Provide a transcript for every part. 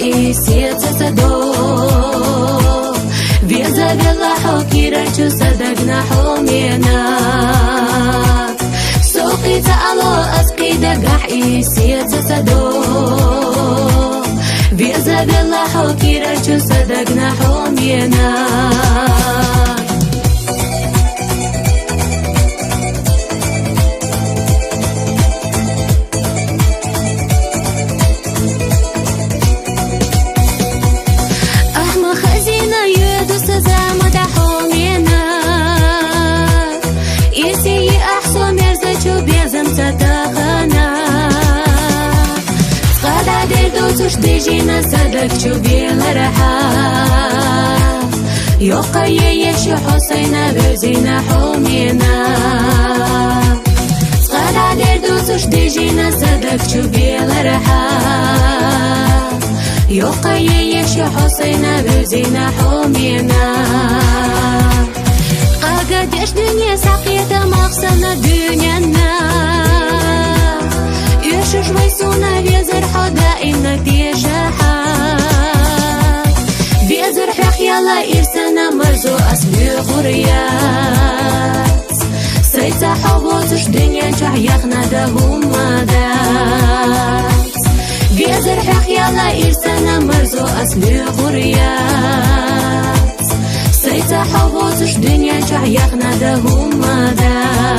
и сердце садов. Веза вела хокира чусадак на хоменак. Сокица ало аскида гах и сердце садов. Веза вела хокира чусадак на хоменак. Дежина садак чубила раха يوقع يشي حسينا بزينا حومينا صغار على دوسوش ديجينا سادك شبيل رحا يوقع يشي حسينا بزينا حومينا قاقد اش دنيا ساقية مقصنا دنيانا يشوش ويسونا بيزر حدا إنك تيشاحا بيزر حق يلا إرسنا مرزو أسمي غريات سيتا حبوتش دنيا جح يخنا دهم مادات بيزر حق يلا إرسنا مرزو أسمي غريات سيتا حبوتش دنيا جح يخنا دهم مادات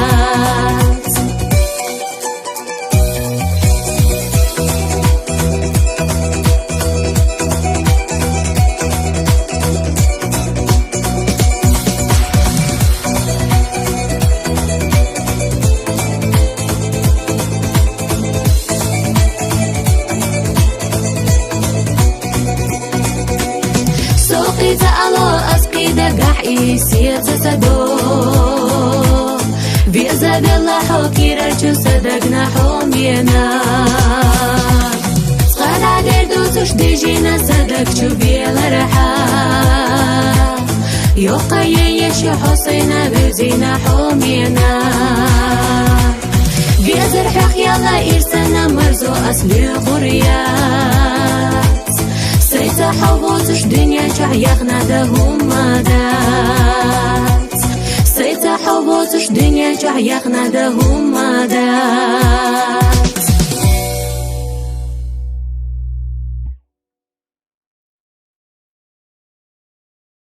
قح и сердце садов. Веза вела хокира чусадак на хомена. Схара дердусуш дежина садак чубила раха. يوقع يشي حسينا بزينا حومينا. بيزر حق يلا إرسنا مرزو أسلي غريات سيتا حووتش دنيا جح يخنا دهم مادات سيتا حووتش دنيا جح يخنا دهم مادات